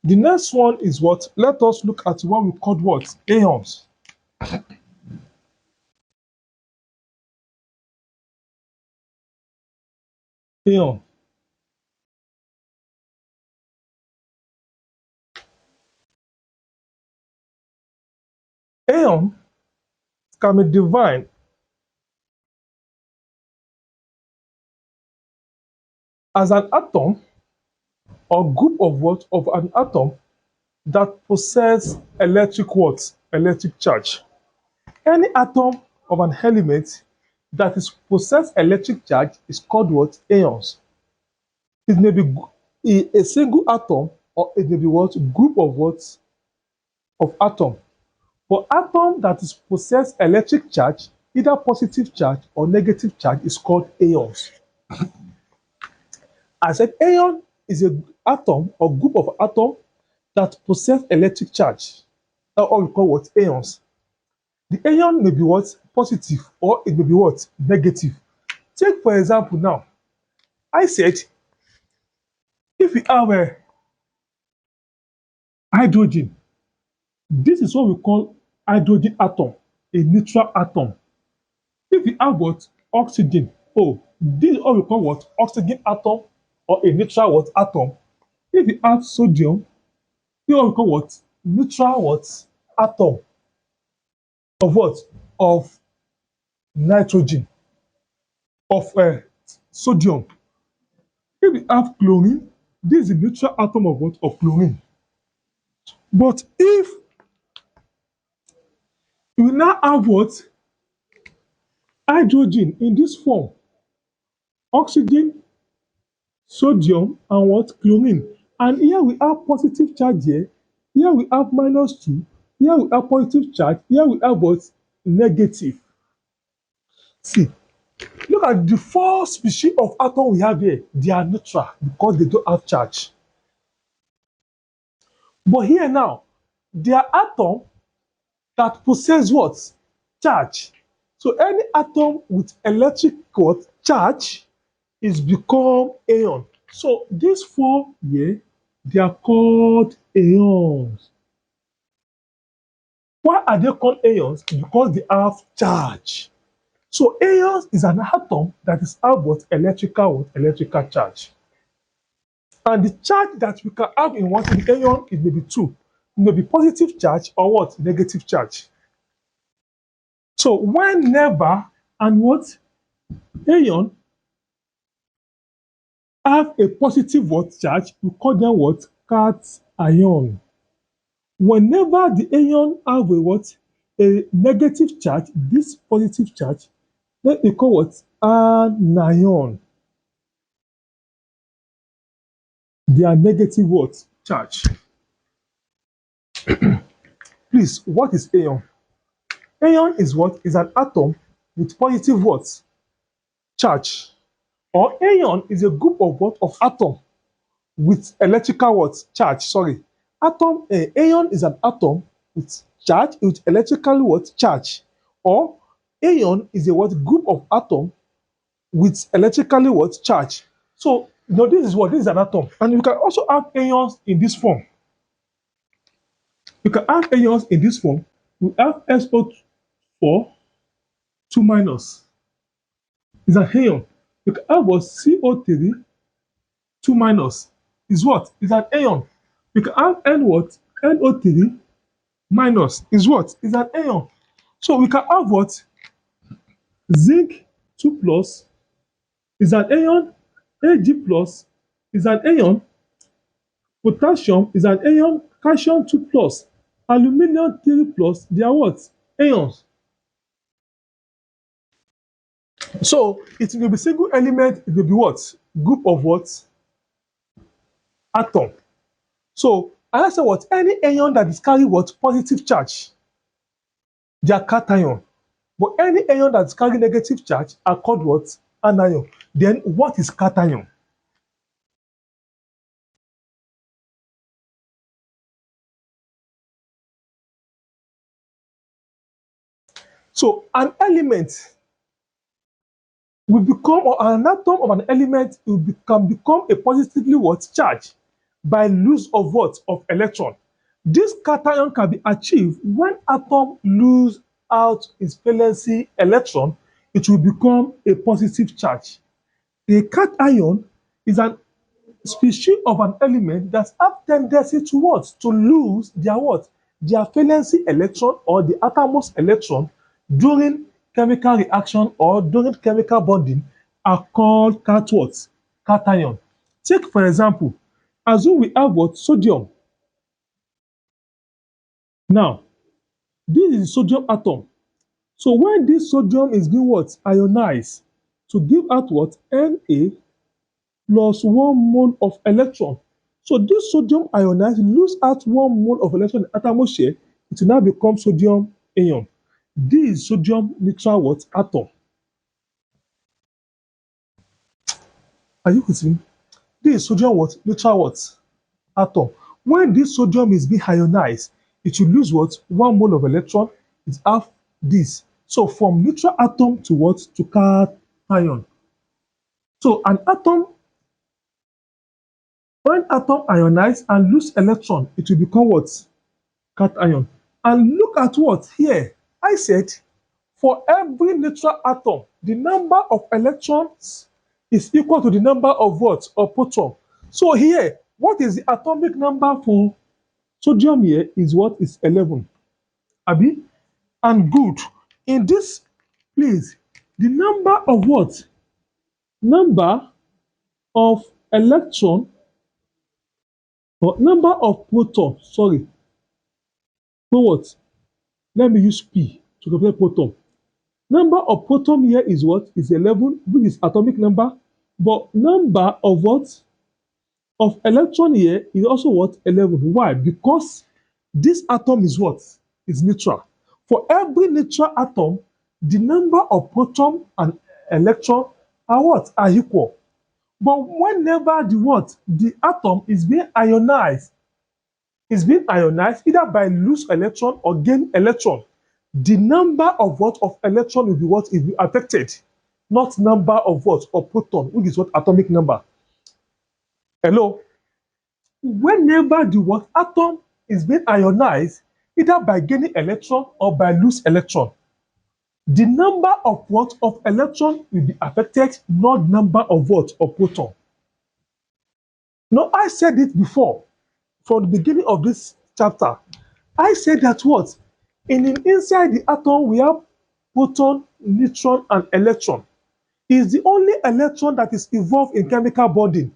The next one is what? Let us look at what we call what? Ions. Ion. Ion can be defined as an atom or group of what? Of an atom that possess electric what? Electric charge. Any atom of an element that is possess electric charge is called what? Ions. It may be a single atom or it may be what? Group of what? Of atom. For atom that is possess electric charge, either positive charge or negative charge is called ions. I said ion is a atom or group of atom that possess electric charge. Or we call what? Ions. The ion may be what? Positive or it may be what? Negative. Take for example now, I said if we have a hydrogen, this is what we call hydrogen atom, a neutral atom. If we have what? Oxygen, oh, this is what we call what? Oxygen atom or a neutral what? Atom. If we have sodium, this is what we call what? Neutral what? Atom of what? Of nitrogen, of sodium. If we have chlorine, this is a neutral atom of what? Of chlorine. But if we now have what? Hydrogen in this form, oxygen, sodium, and what? Chlorine. And here we have positive charge here we have -2, here we have positive charge, here we have what? Negative. See, look at the four species of atom we have here. They are neutral because they don't have charge. But here now, they are atom that possess what? Charge. So any atom with electric what? Charge is become ion. So these four here, they are called ions. Why are they called ions? Because they have charge. So ions is an atom that is have what? Electrical charge. And the charge that we can have in what? In ion, it may be two. It may be positive charge or what? Negative charge. So whenever and what? Ion have a positive what? Charge, we call them what? Cation. Whenever the ion have a what? A negative charge, this positive charge, then we call what? Anion. They are negative what? Charge. Please, what is ion? Ion is what? Is an atom with positive what? Charge. Or ion is a group of what? Of atom with electrical what? Charge. Sorry. Ion is an atom with charge, with electrical what? Charge. Or ion is a what? Group of atom with electrically what? Charge. So, this is what? This is an atom. And you can also have ions in this form. You can have ions in this form. We have SO4, 2 minus. Is an ion. You can have what? CO3, 2 minus. Is what? Is an ion. You can have N what? NO3 minus. Is what? Is an ion. So we can have what? Zinc 2 plus is an ion. Ag plus is an ion. Potassium is an ion. Calcium 2 plus. Aluminium 3 plus. They are what? Ions. So it will be single element, it will be what? Group of what? Atom. So I say what? Any ion that is carry what? Positive charge, they are cation. But any ion that is carry negative charge are called what? Anion. Then what is cation? So an element will become, or an atom of an element can become a positively what? Charge. by loss of what? Of electron. This cation can be achieved when atom lose out its valency electron, it will become a positive charge. A cation is an species of an element that have tendency to what? To lose their what? Their valency electron or the outermost electron during chemical reaction or during chemical bonding are called cat what? Cation. Take for example, assume we have what? Sodium. Now, this is sodium atom. So when this sodium is being what? Ionized to give out what? Na plus 1 mole of electron. So this sodium ionized lose out 1 mole of electron in the outermost shell, it will now become sodium ion. This is sodium neutral what? Atom. Are you with me? This is sodium what? Neutral what? Atom. When this sodium is being ionized, it will lose what? 1 mole of electron. It have this. So from neutral atom to what? To cation. So an atom, when atom ionize and lose electron, it will become what? Cation. And look at what here. I said for every neutral atom, the number of electrons is equal to the number of what? Of proton. So here, what is the atomic number for sodium here is what? Is 11. Abi? And good. In this place, the number of what? Number of electron or number of proton, sorry. So what? Let me use P to compare proton. Number of proton here is what? Is 11, which is atomic number. But number of what? Of electron here is also what? 11. Why? Because this atom is what? Is neutral. For every neutral atom, the number of proton and electron are what? Are equal. But whenever the what? The atom is being ionized, either by lose electron or gain electron, the number of what? Of electron will be what? Is affected, not number of what? Of proton, which is what? Atomic number. Hello? Whenever the what? Atom is being ionized, either by gaining electron or by lose electron, the number of what? Of electron will be affected, not number of what? Of proton. Now, I said it before, from the beginning of this chapter. I said that what? Inside the atom, we have proton, neutron, and electron. Is the only electron that is involved in chemical bonding.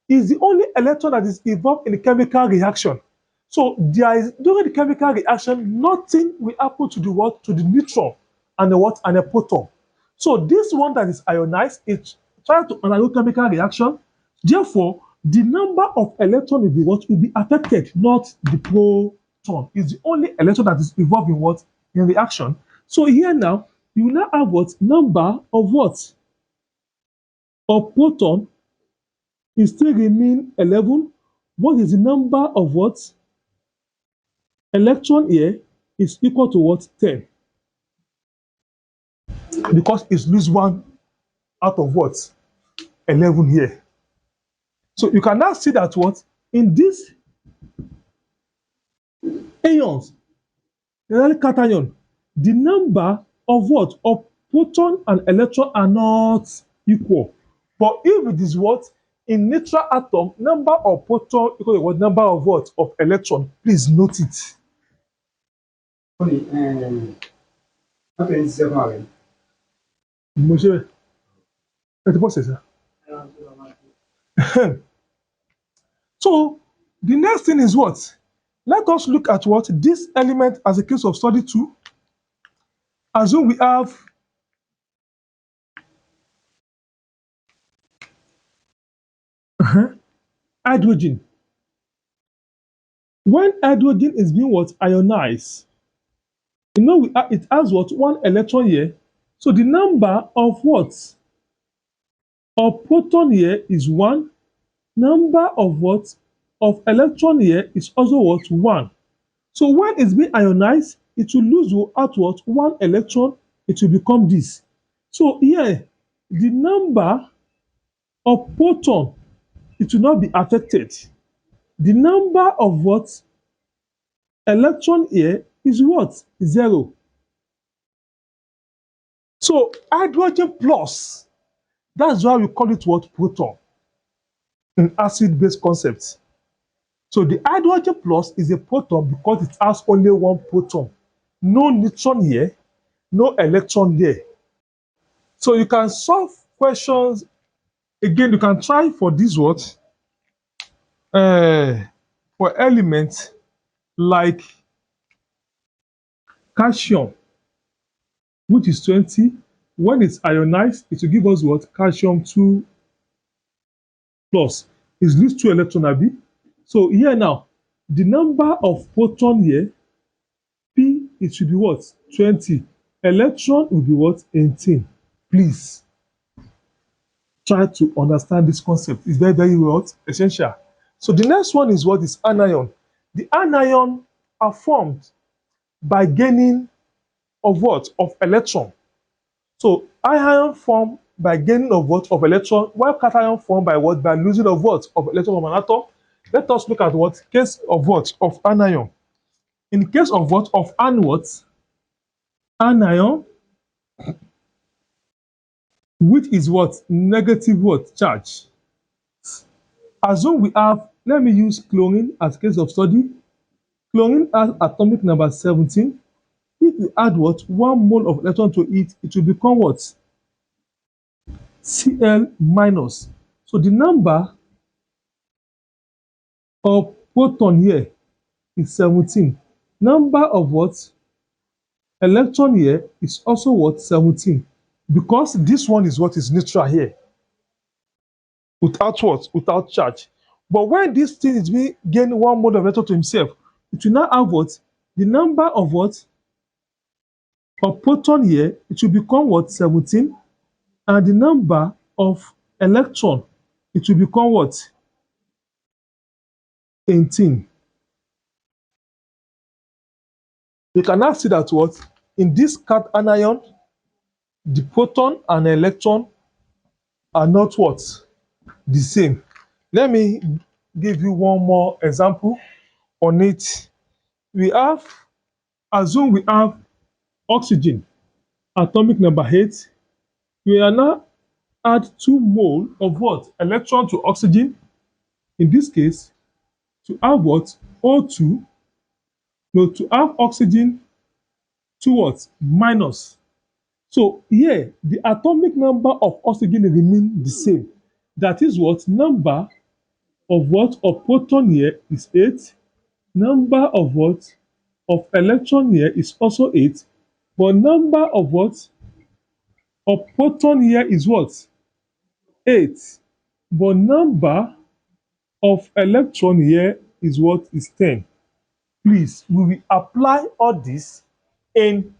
Is the only electron that is involved in the chemical reaction. So there is, during the chemical reaction, nothing will happen to the what? To the neutron and the what? And the proton. So this one that is ionized is trying to undergo chemical reaction. Therefore, the number of electron will be what? Will be affected, not the proton. It's the only electron that is involved in what? In reaction. So here now, you now have what? Number of what? Of proton is still remain 11. What is the number of what? Electron here is equal to what? 10. Because it's lose one out of what? 11 here. So you can now see that what? In this ions, the cation, the number of what? Of proton and electron are not equal. But if it is what? In neutral atom, number of proton equal to what? Number of what? Of electron. Please note it. Monsieur, so the next thing is what? Let us look at what? This element as a case of study 2. Assume we have hydrogen. When hydrogen is being what? Ionized, you know it has what? 1 electron here. So the number of what? Of proton here is 1. Number of what? Of electron here is also what? 1. So when it's being ionized, it will lose out what? 1 electron. It will become this. So here, the number of proton, it will not be affected. The number of what? Electron here is what? 0. So hydrogen plus, that's why we call it what? Proton in acid-base concept. So the hydrogen plus is a proton because it has only one proton. No neutron here, no electron there. So you can solve questions. Again, you can try for this what? For elements like calcium, which is 20. When it's ionized, it will give us what? Calcium 2 plus. It's lose 2 electron, Abi. So here now, the number of proton here, P, it should be what? 20. Electron will be what? 18. Please try to understand this concept. It's very, very what? Essential. So the next one is what is anion. The anion are formed by gaining of what? Of electron. So ion formed by gaining of what? Of electron, while cation formed by what? By losing of what? Of electron from an atom. Let us look at what? Case of what? Of anion. In case of what? Of anion, which is what? Negative what? Charge. Assume we have, let me use chlorine as case of study. Chlorine has atomic number 17. If we add what? 1 mole of electron to it, it will become what? Cl minus. So the number of proton here is 17. Number of what? Electron here is also what? 17. Because this one is what is neutral here. Without what? Without charge. But when this thing is being gain 1 mole of electron to himself, it will now have what? The number of what? Of proton here, it will become what? 17. And the number of electron, it will become what? 18. You can now see that what? In this cation, the proton and electron are not what? The same. Let me give you one more example on it. We have, assume we have oxygen, atomic number 8. We are now add 2 mole of what? Electron to oxygen. In this case, to have what? O2. No, to have oxygen to what? Minus. So here, the atomic number of oxygen remain the same. That is what? Number of what? Of proton here is 8. Number of what? Of electron here is also 8. But number of what? Of proton here is what? 8. But number of electron here is what? Is 10. Please, we will apply all this in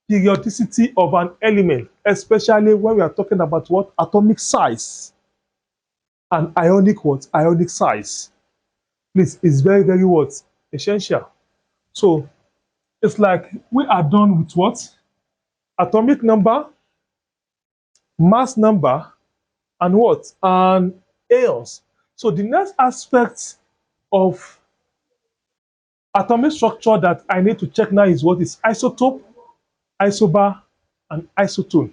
periodicity of an element, especially when we are talking about what? Atomic size and ionic what? Ionic size. Please, it's very, very what? Essential. So it's like we are done with what? Atomic number, mass number, and what? And ions. So the next aspect of atomic structure that I need to check now is what is isotope, isobar, and isotone.